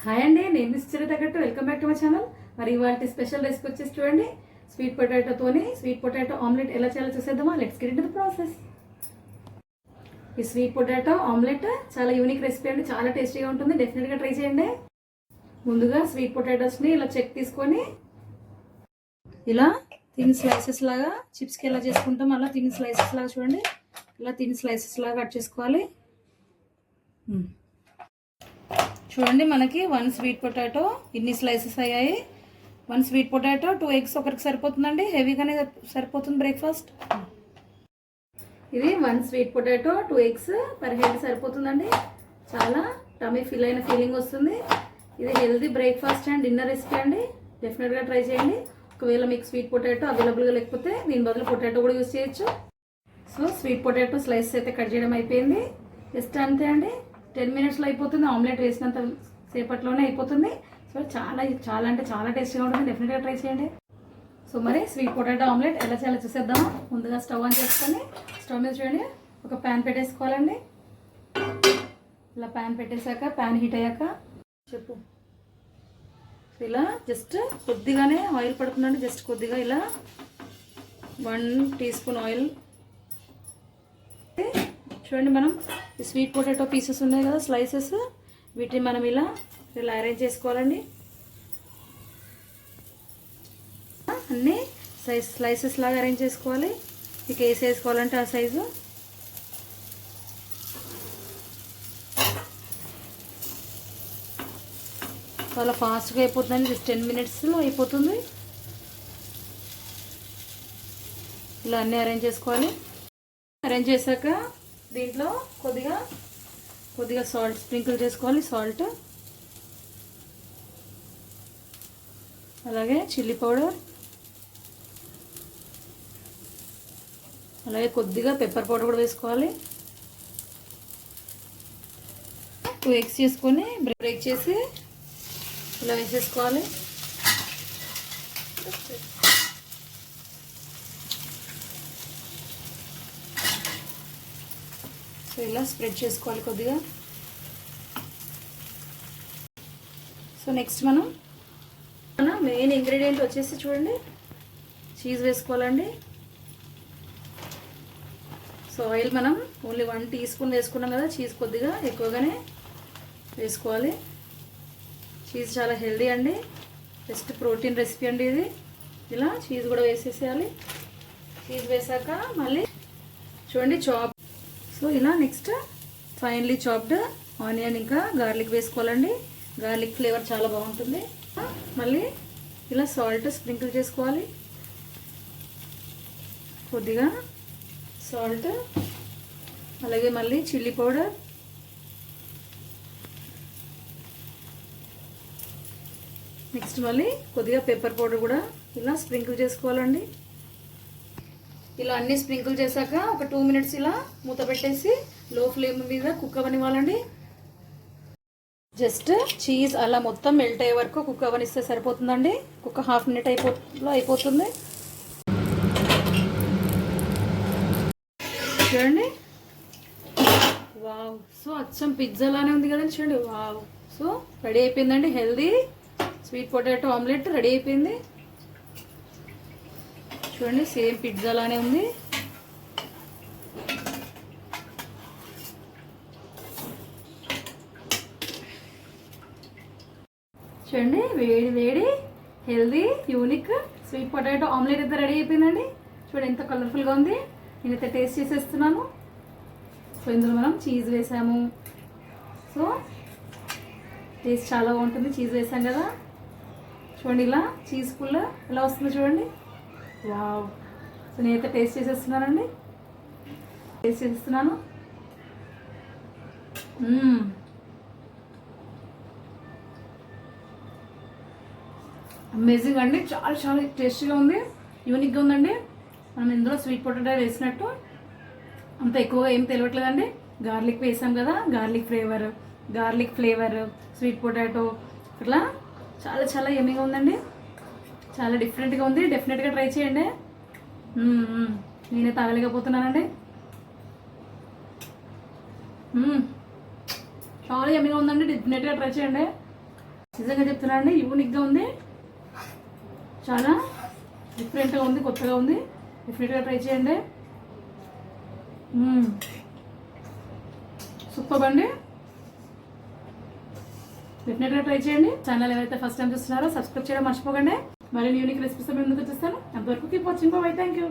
Hi అండి, నేను సుచరిత గట్టు. Welcome back to my channel. మరి ఇవాళ స్పెషల్ రెసిపీ వచ్చేసి చూడండి, స్వీట్ పొటాటో ఆమ్లెట్ ఎలా చేయాలో చూసేద్దామా. Let's get into the process. ఈ స్వీట్ పొటాటో ఆమ్లెట్ చాలా యూనిక్ రెసిపీ అండి, చాలా టేస్టీగా ఉంటుంది. డెఫినెట్గా ట్రై చేయండి. ముందుగా స్వీట్ పొటాటోస్ని ఇలా చెక్ తీసుకొని ఇలా థిన్ స్లైసెస్ లాగా, చిప్స్కి ఎలా చేసుకుంటాం అలా థిన్ స్లైసెస్ లాగా చూడండి, ఇలా థిన్ స్లైసెస్ లాగా కట్ చేసుకోవాలి. చూడండి, మనకి 1 స్వీట్ పొటాటో ఇన్ని స్లైసెస్ అయ్యాయి. 1 స్వీట్ పొటాటో 2 ఎగ్స్ ఒకరికి సరిపోతుందండి, హెవీగానే సరిపోతుంది బ్రేక్ఫాస్ట్. ఇది 1 sweet potato 2 eggs per head సరిపోతుందండి. చాలా టమీ ఫిల్ అయిన ఫీలింగ్ వస్తుంది. ఇది healthy breakfast and dinner recipe అండి, డెఫినెట్గా ట్రై చేయండి. ఒకవేళ మీకు స్వీట్ పొటాటో అవైలబుల్గా లేకపోతే దీని బదులు పొటాటో కూడా యూజ్ చేయొచ్చు. సో స్వీట్ పొటాటో స్లైసెస్ అయితే కట్ చేయడం అయిపోయింది. జస్ట్ అంతే అండి, 10 మినిట్స్లో అయిపోతుంది. ఆమ్లెట్ వేసినంత సేపట్లోనే అయిపోతుంది. సో చాలా చాలా అంటే చాలా టేస్టీగా ఉంటుంది, డెఫినెట్గా ట్రై చేయండి. సో మరి స్వీట్ పొటాటో ఆమ్లెట్ ఎలా చేయాలో చూసేద్దాము. ముందుగా స్టవ్ ఆన్ చేసుకొని స్టవ్ మీద చూడండి ఒక ప్యాన్ పెట్టేసుకోవాలండి. ఇలా ప్యాన్ పెట్టేశాక ప్యాన్ హీట్ అయ్యాక చెప్పు ఇలా జస్ట్ కొద్దిగానే ఆయిల్ పడుతుందండి, జస్ట్ కొద్దిగా ఇలా 1 టీ స్పూన్ ఆయిల్. చూడండి, మనం ఈ స్వీట్ పొటాటో పీసెస్ ఉన్నాయి కదా, స్లైసెస్, వీటిని మనం ఇలా అరేంజ్ చేసుకోవాలండి. అన్నీ స్లైసెస్ లాగా అరేంజ్ చేసుకోవాలి. మీకు ఏ సైజ్ కావాలంటే ఆ సైజు. చాలా ఫాస్ట్గా అయిపోతుందండి, జస్ట్ 10 మినిట్స్లో అయిపోతుంది. ఇలా అన్నీ అరేంజ్ చేసుకోవాలి. అరేంజ్ చేశాక దీంట్లో కొద్దిగా సాల్ట్ స్ప్రింకిల్ చేసుకోవాలి. సాల్ట్, అలాగే చిల్లీ పౌడర్, అలాగే కొద్దిగా పెప్పర్ పౌడర్ కూడా వేసుకోవాలి. 2 ఎగ్స్ చేసుకొని బ్రేక్ చేసి ఇలా వేసేసుకోవాలి. సో ఇలా స్ప్రెడ్ చేసుకోవాలి కొద్దిగా. సో నెక్స్ట్ మన మెయిన్ ఇంగ్రీడియంట్ వచ్చేసి చూడండి, చీజ్ వేసుకోవాలండి. సో ఆయిల్ మనం ఓన్లీ 1 టీ స్పూన్ వేసుకున్నాం కదా, చీజ్ కొద్దిగా ఎక్కువగానే వేసుకోవాలి. చీజ్ చాలా హెల్దీ అండి, బెస్ట్ ప్రోటీన్ రెసిపీ అండి ఇది. ఇలా చీజ్ కూడా వేసేసేయాలి. చీజ్ వేసాక మళ్ళీ చూడండి సో ఇలా నెక్స్ట్ ఫైనలీ చాప్డ్ ఆనియన్ ఇంకా గార్లిక్ వేసుకోవాలండి. గార్లిక్ ఫ్లేవర్ చాలా బాగుంటుంది. మళ్ళీ ఇలా సాల్ట్ స్ప్రింకిల్ చేసుకోవాలి. కొద్దిగా సాల్ట్, అలాగే మళ్ళీ చిల్లీ పౌడర్, నెక్స్ట్ మళ్ళీ కొద్దిగా పెప్పర్ పౌడర్ కూడా ఇలా స్ప్రింకిల్ చేసుకోవాలండి. ఇలా అన్నీ స్ప్రింకిల్ చేశాక ఒక 2 మినిట్స్ ఇలా మూత పెట్టేసి లో ఫ్లేమ్ మీద కుక్ అవ్వనివ్వాలండి. జస్ట్ చీజ్ అలా మొత్తం మెల్ట్ అయ్యే వరకు కుక్ అవ్వనిస్తే సరిపోతుందండి. ఒక ½ మినిట్ అయిపోతుంది. చూడండి, వావ్, సో అచ్చం పిజ్జా లానే ఉంది కదండి. చూడండి, వావ్, సో రెడీ అయిపోయిందండి. Healthy sweet potato omelette ready అయిపోయింది. చూడండి, సేమ్ పిజ్జా లానే ఉంది. చూడండి, వేడి వేడి healthy unique sweet potato omelette అయితే రెడీ అయిపోయిందండి. చూడండి ఎంత కలర్ఫుల్గా ఉంది. నేనైతే టేస్ట్ చేసేస్తున్నాను. సో ఇందులో మనం చీజ్ వేసాము. సో టేస్ట్ చాలా బాగుంటుంది, చీజ్ వేసాం కదా. చూడండి, ఇలా చీజ్ పుల్ల ఎలా వస్తుందో చూడండి. వావ్, సో నేనైతే టేస్ట్ చేసేస్తున్నాను. అమేజింగ్ అండి, చాలా చాలా టేస్టీగా ఉంది, యూనిక్గా ఉందండి. మనం ఇందులో స్వీట్ పొటాటో వేసినట్టు అంత ఎక్కువగా ఏం తెలియట్లేదండి. గార్లిక్ వేసాం కదా, గార్లిక్ ఫ్లేవర్ స్వీట్ పొటాటో ఇట్లా చాలా చాలా యమ్మీగా ఉందండి, చాలా డిఫరెంట్గా ఉంది. డెఫినెట్గా ట్రై చేయండి. నేనే తాగలేకపోతున్నానండి. చాలా యమ్మీగా ఉందండి, డెఫినెట్గా ట్రై చేయండి. నిజంగా చెప్తున్నా అండి, యూనిక్గా ఉంది, చాలా డిఫరెంట్గా ఉంది, కొత్తగా ఉంది. డెఫినెట్గా ట్రై చేయండి. సూపర్ అండి, డెఫినెట్గా ట్రై చేయండి. ఛానల్ ఎవరైతే ఫస్ట్ టైం చూస్తున్నారో సబ్స్క్రైబ్ చేయడం మర్చిపోకండి. మళ్ళీ యూనిక్ రెసిపీస్ మేము ముందుకు వచ్చేస్తాను. అంతవరకు keep watching. By, thank you.